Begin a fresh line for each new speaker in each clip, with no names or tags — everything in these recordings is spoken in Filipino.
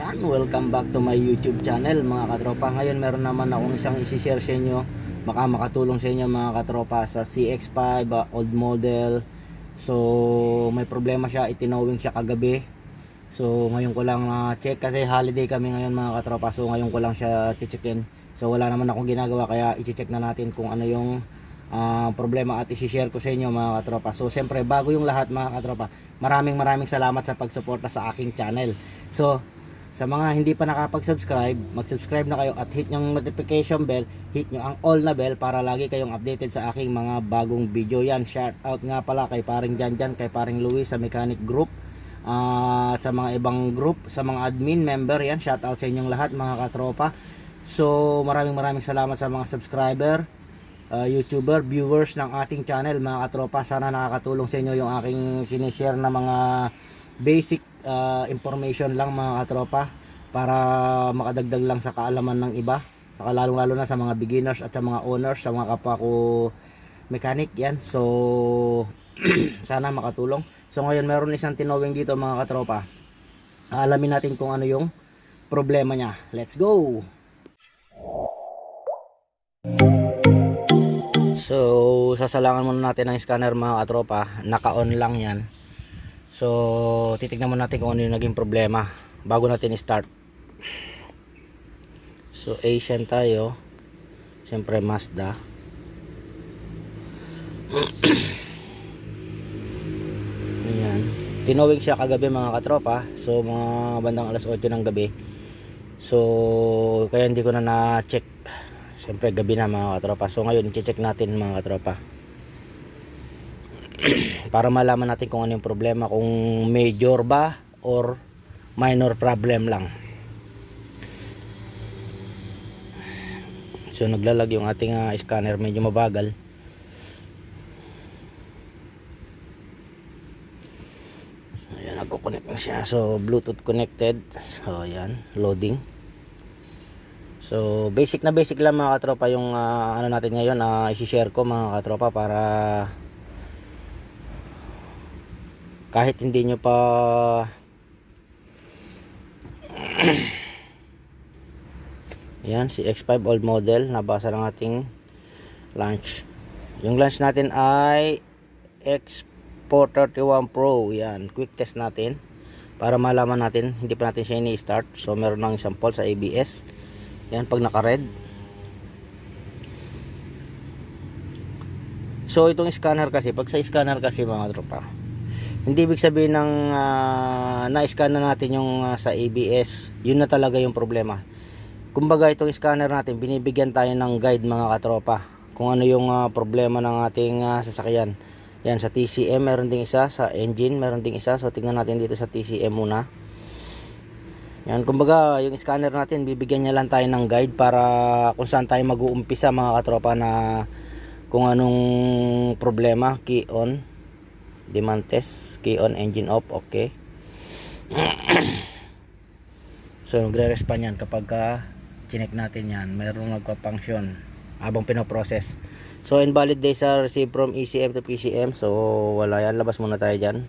Yan, welcome back to my YouTube channel mga katropa. Ngayon meron naman akong isang isi-share sa inyo. Baka makatulong sa inyo mga katropa sa CX-5 old model. So may problema siya, itinowing siya kagabi. So ngayon ko lang check kasi holiday kami ngayon mga katropa. So ngayon ko lang siya checkin. So wala naman akong ginagawa kaya i-check na natin kung ano yung problema at isi-share ko sa inyo mga katropa. So siyempre bago yung lahat mga katropa, maraming salamat sa pagsuporta sa aking channel. So sa mga hindi pa nakapag-subscribe, mag-subscribe na kayo at hit yung notification bell, hit nyo ang all na bell para lagi kayong updated sa aking mga bagong video. Yan, shout out nga pala kay paring Janjan, kay paring Luis sa mechanic group, at sa mga ibang group, sa mga admin member. Yan, shout out sa inyong lahat mga katropa. So maraming salamat sa mga subscriber, YouTuber, viewers ng ating channel mga katropa. Sana nakakatulong sa inyo yung aking sinishare na mga basic information lang mga katropa para makadagdag lang sa kaalaman ng iba, saka lalong lalo na sa mga beginners at sa mga owners, sa mga kapwa ko mechanic. Yan, so sana makatulong. So ngayon meron isang tinowing dito mga katropa. Alamin natin kung ano yung problema niya. Let's go! So sasalangan muna natin ang scanner mga katropa. Naka-on lang yan. So titignan muna natin kung ano yung naging problema bago natin i-start. So Asian tayo, siyempre Mazda. Ayan, tinowing siya kagabi mga katropa. So mga bandang alas 8 ng gabi. So kaya hindi ko na na-check, siyempre gabi na mga katropa. So ngayon i-check natin mga katropa para malaman natin kung ano yung problema, kung major ba or minor problem lang. So naglalag yung ating scanner, medyo mabagal. Ayan, nagko-connect na siya. So Bluetooth connected. So ayan, loading. So basic lang mga katropa yung ano natin ngayon, i-share ko mga katropa para kahit hindi nyo pa yan, si X5 old model, nabasa ng ating launch. Yung launch natin ay X431 Pro. Yan, quick test natin para malaman natin, hindi pa natin siya ini-start. So meron ng sample sa ABS. Yan, pag naka-red. So itong scanner kasi, pag sa scanner kasi mga tropa, hindi ibig sabihin ng na-scan na natin yung sa ABS, yun na talaga yung problema. Kumbaga itong scanner natin, binibigyan tayo ng guide mga katropa kung ano yung problema ng ating sasakyan. Yan, sa TCM meron ding isa, sa engine meron ding isa. So tingnan natin dito sa TCM muna. Yan, kumbaga yung scanner natin, bibigyan niya lang tayo ng guide para kung saan tayo mag-uumpisa mga katropa, na kung anong problema. Key on, demand test, key on, engine off, okay. So nagre-respond yan kapag chinek natin yan, mayroong nagpa-function habang pinoprocess. So invalid data received from ECM to PCM. So wala yan, labas muna tayo dyan.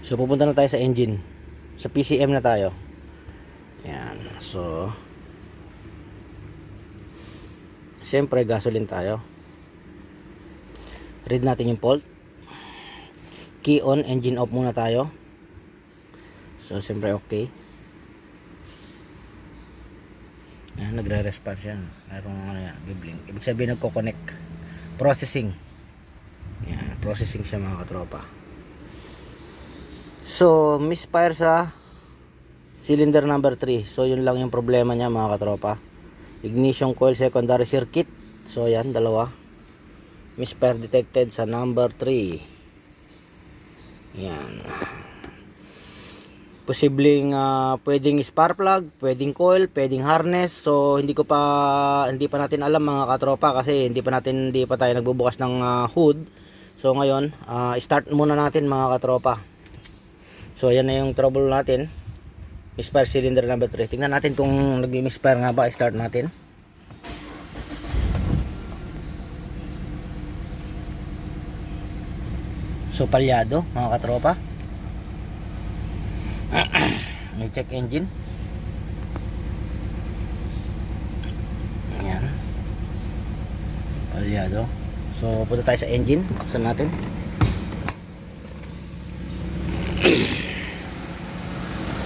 So pupunta na tayo sa engine, sa PCM na tayo. Yan, so siyempre gasoline tayo, read natin yung fault, key on, engine off muna tayo. So siyempre okay. Yan, nagre-response yan, mayroong ano yan, bibling, ibig sabihin nagko-connect, processing. Yan, processing siya mga katropa. So misfire sa cylinder number 3. So yun lang yung problema niya mga katropa. Ignition coil secondary circuit. So yan, dalawa. Misfire detected sa number 3. Yan. Posibleng pwedeng spark plug, pwedeng coil, pwedeng harness. So hindi pa natin alam mga katropa kasi hindi pa tayo nagbubukas ng hood. So ngayon, start muna natin mga katropa. So ayan na yung trouble natin. Misfire cylinder number 3. Tingnan natin kung nag-misfire nga ba. Start natin. So palyado mga katropa. May check engine. Ayan. Palyado. So punta tayo sa engine. Buksan natin.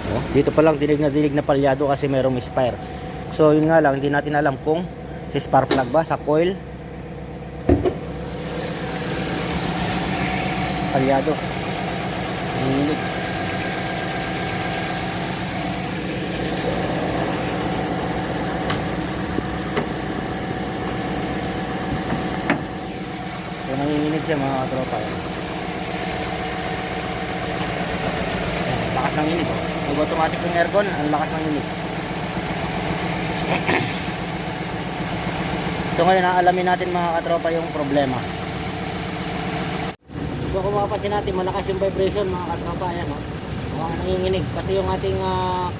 Oh, dito pa lang dinig na palyado kasi mayroong misfire. So yun nga lang, hindi natin alam kung si spark plug ba, sa coil. Palyado. Nanginginig. So nanginginig siya mga katropa. Lakas ng inig. Nag-automatic yung aircon, ang lakas ng inig. So ngayon aalamin natin mga katropa yung problema. So kung mapapansin natin, malakas yung vibration mga katropa. Ayan o, nanginginig. Pati yung ating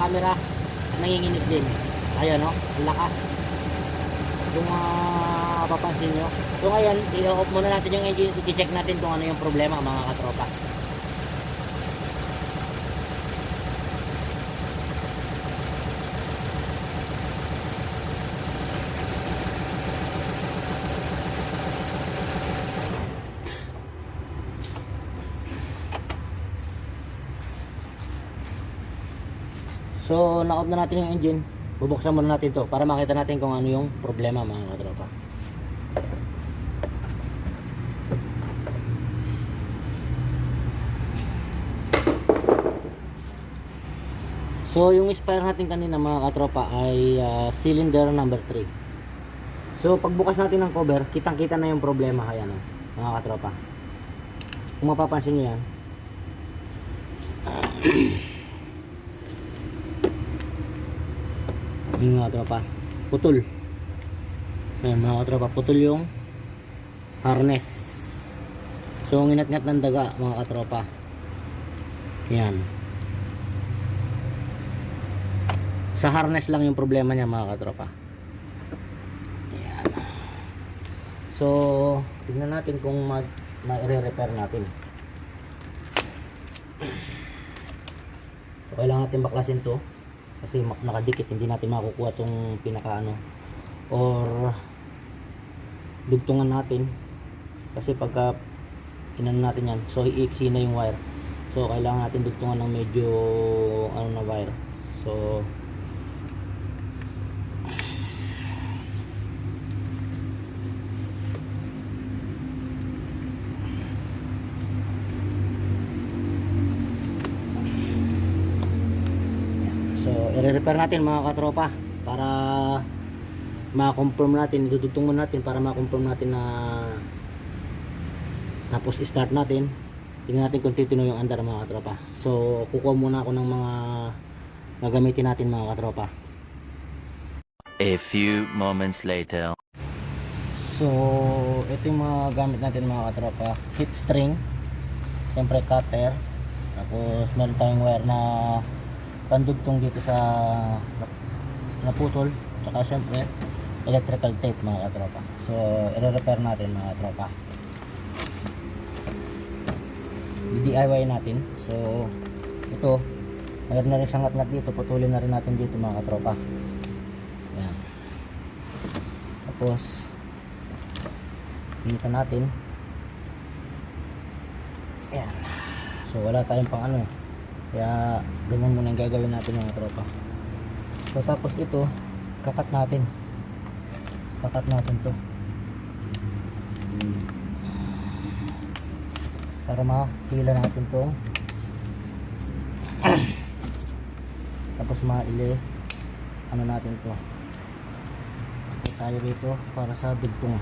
camera nanginginig din. Ayan o, lakas. Kung mapapansin nyo. So ngayon, i-off muna natin yung engine. I-check natin kung ano yung problema mga katropa. So na-off na natin yung engine. Bubuksan muna natin to para makita natin kung ano yung problema mga katropa. So yung spare natin kanina mga katropa ay cylinder number 3. So pagbukas natin ng cover, kitang-kita na yung problema. Ayan o, mga katropa. Kung mapapansin nyo yan. Yung mga tropa, putol. Ayan mga katropa, putol yung harness. So nginat-ngat ng daga mga katropa. Ayan. Sa harness lang yung problema niya mga katropa. Ayan. So tingnan natin kung ma-repair natin. So kailangan natin baklasin to kasi nakadikit, hindi natin makukuha tong pinaka ano or dugtungan natin kasi pagka inano natin yan, so iiksi na yung wire. So kailangan natin dugtungan ng medyo ano na wire. So i-repair natin mga katropa para ma-confirm natin, idudugtong muna natin para ma-confirm natin na tapos i-start natin. Tingnan natin kung titino yung andar mga katropa. So kukuha muna ako ng mga gagamitin natin mga katropa.
A few moments later.
So ito yung mga gamit natin mga katropa. Heat string, siyempre cutter, tapos meron tayong wire na pandugtong dito sa naputol, tsaka syempre electrical tape mga katropa. So i-repair natin mga katropa, i-DIY natin. So ito, mayroon na rin siyang ngat-ngat dito, putulin na rin natin dito mga katropa. Ayan. Tapos initan natin. Ayan. So wala tayong pang ano, kaya ganyan muna yung gagawin natin mga tropa. So tapos ito, kakat natin to para mahila natin to. Tapos maile ano natin to, ito tayo rito para sa dugtong.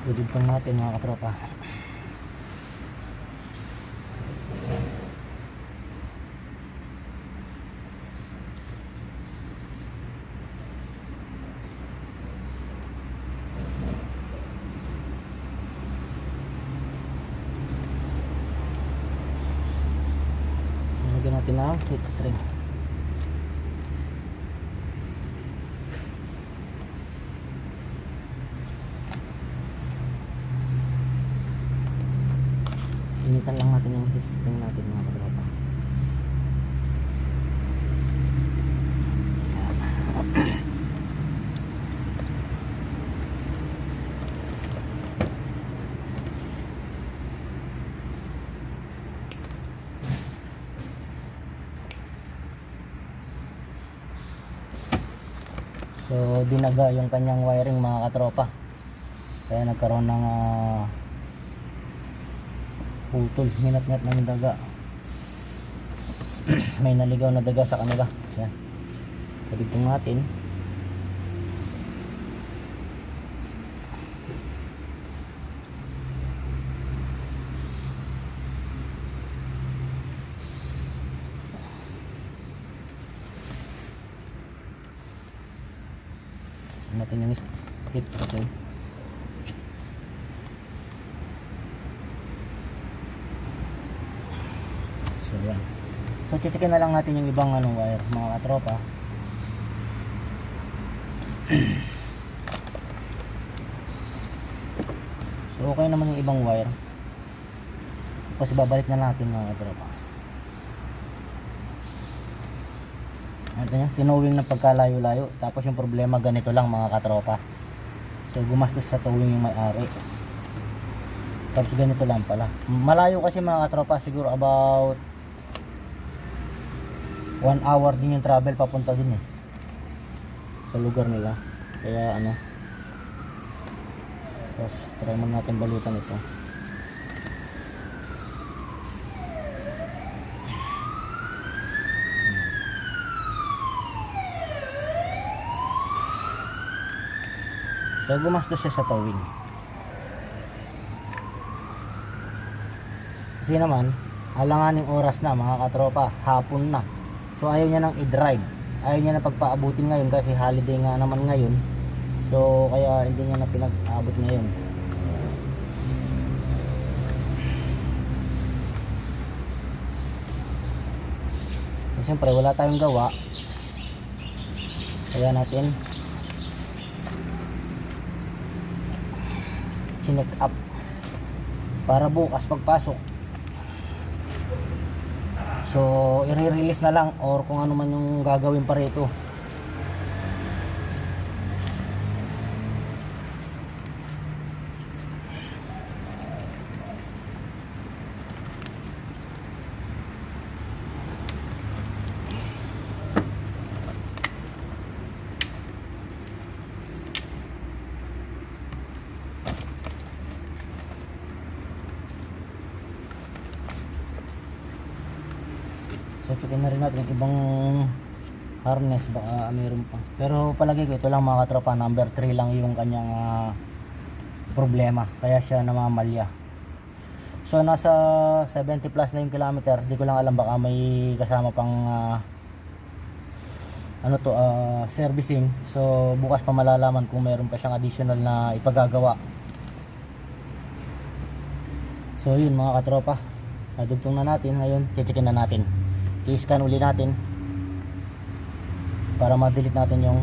Dudugtong natin mga katropa. natin ang heat string. Initan lang natin yung heat string natin mga katropa. So dinaga yung kanyang wiring mga katropa, kaya nagkaroon ng putol, minat-ngat ng daga. May naligaw na daga sa kanila. Yan, pagitong natin. Natin yung heat string. So yan. So checkin na lang natin yung ibang wire mga katropa. So okay naman yung ibang wire. Tapos babalik na natin mga katropa. Ito nyo, tinowing ng pagkalayo-layo. Tapos yung problema ganito lang mga katropa. So gumastos sa towing yung may-ari. Tapos ganito lang pala. Malayo kasi mga katropa, siguro about 1 hour din yung travel papunta din sa lugar nila. Kaya tapos try mo natin balikan ito. So gumastos siya sa towing. Kasi naman alanganing oras na mga katropa, hapon na. So ayaw niya nang i-drive, ayaw niya na pagpaabutin ngayon kasi holiday nga naman ngayon. So kaya hindi niya na pinag-aabot ngayon. So siyempre wala tayong gawa, kaya natin chinek up para bukas pagpasok. So i-release na lang or kung ano man yung gagawin pa rito. So checkin na rin natin yung ibang harness, baka mayroon pa. Pero palagi ko ito lang mga katropa, number 3 lang yung kanyang problema, kaya siya namamalya. So nasa 70 plus na yung kilometer, di ko lang alam, baka may kasama pang servicing. So bukas pa malalaman kung mayroon pa siyang additional na ipagagawa. So yun mga katropa, nadugtong na natin. Ngayon checkin na natin, i-scan uli natin para ma-delete natin yung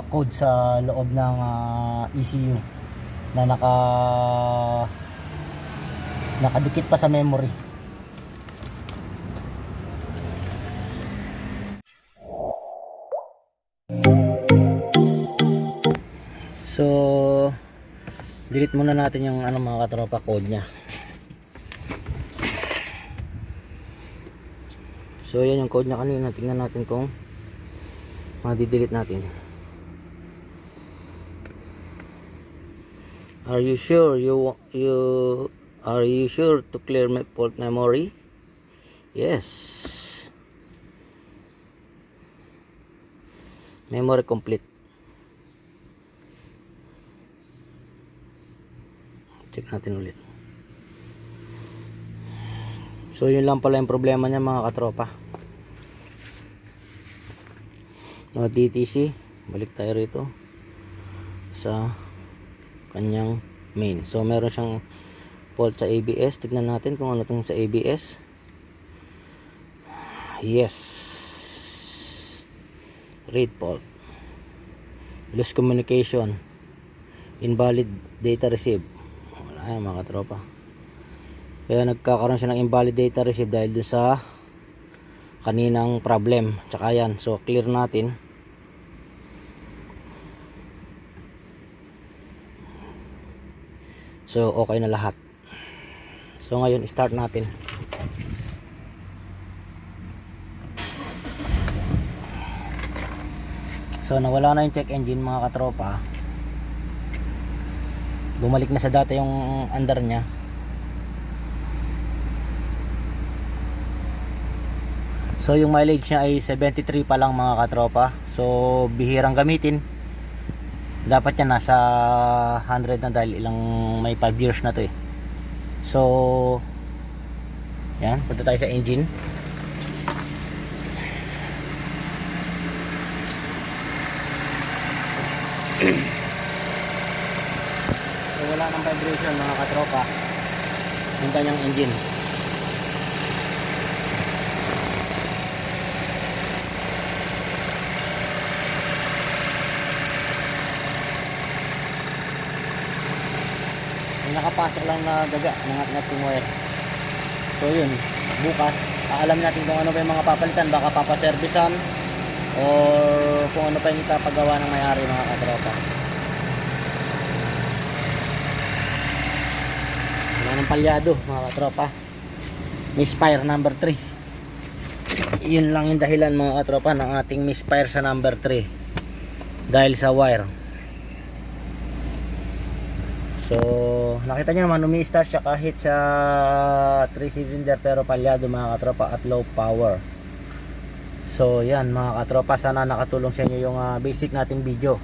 code sa loob ng ECU na nakadikit pa sa memory. So delete muna natin yung mga katropa code nya. So yan yung code nya kanina, tingnan natin kung ma-delete natin. Are you sure are you sure to clear my fault memory? Yes. Memory complete. Check natin ulit. So yun lang pala yung problema niya mga katropa. No DTC, balik tayo rito sa kanyang main. So meron siyang fault sa ABS. Tignan natin kung ano itong sa ABS. Yes. Read fault. Loose communication. Invalid data received. Wala yan mga katropa. Kaya nagkakaroon siya ng invalid data received dahil dun sa kaninang problem. Tsaka yan. So clear natin. So okay na lahat. So ngayon start natin. So nawala na yung check engine mga katropa. Bumalik na sa dati yung under nya. So yung mileage nya ay 73 pa lang mga katropa. So bihirang gamitin. Dapat yan nasa 100 na dahil ilang may 5 years na to eh. So yan, punta tayo sa engine. So wala nang vibration mga katropa yung kanyang engine. May nakapasok lang na daga ng ating wire. So yun, bukas alam natin kung ano ba yung mga papalitan, baka papaservisan or kung ano pa yung ipapagawa ng may-ari mga katropa. Wala ng palyado mga katropa. Misfire number 3. Yun lang yung dahilan mga katropa ng ating misfire sa number 3 dahil sa wire. So nakita nyo naman umi-start siya kahit sa 3 cylinder pero palyado mga katropa at low power. So yan mga katropa, sana nakatulong sa inyo yung basic nating video,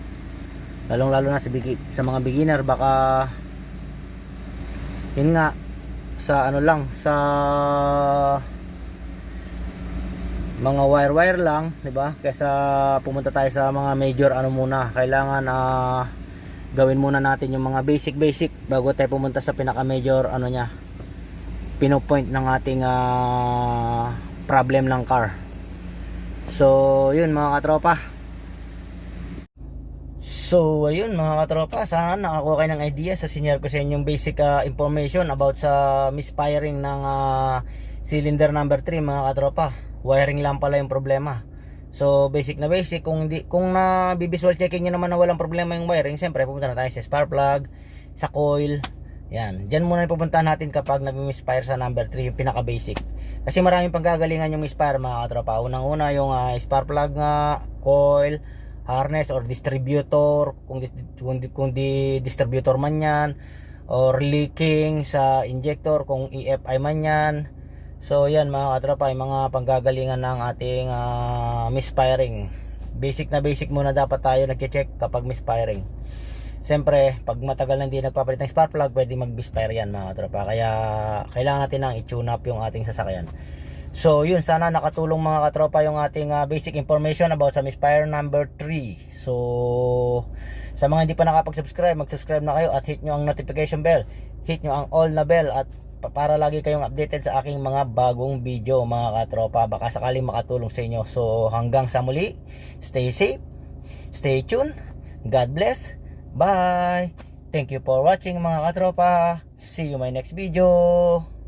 lalong lalo na sa mga beginner. Baka yun nga sa ano lang, sa mga wire lang, di ba? Kaysa pumunta tayo sa mga major ano muna, kailangan gawin muna natin yung mga basic bago tayo pumunta sa pinaka major ano nya, pinopoint ng ating problem ng car. So yun mga katropa. So ayun mga katropa, sana nakakuha kayo ng idea sa senior ko sa inyong basic information about sa misfiring ng cylinder number 3 mga katropa. Wiring lang pala yung problema. So basic na basic, kung na visual checking nyo naman na walang problema yung wiring, siyempre pupunta na tayo sa spark plug, sa coil. Yan, dyan muna pupuntahan natin kapag nag-misfire sa number 3, yung pinaka basic. Kasi maraming panggagalingan yung misfire mga katropa. Unang-una yung spark plug nga, coil, harness or distributor, kung di distributor man yan, or leaking sa injector kung EFI man yan. So yan mga katropa, yung mga panggagalingan ng ating misfiring. Basic na basic muna dapat tayo nag-check kapag misfiring. Siyempre, pag matagal na hindi nagpapalit ng spark plug, pwede mag-misfire yan mga katropa. Kaya kailangan natin nang i-tune up yung ating sasakyan. So yun, sana nakatulong mga katropa yung ating basic information about sa misfire number 3. So sa mga hindi pa nakapag-subscribe, mag-subscribe na kayo at hit nyo ang notification bell. Hit nyo ang all na bell at para lagi kayong updated sa aking mga bagong video mga katropa. Baka sakaling makatulong sa inyo. So hanggang sa muli, stay safe, stay tuned, God bless, bye. Thank you for watching mga katropa. See you my next video.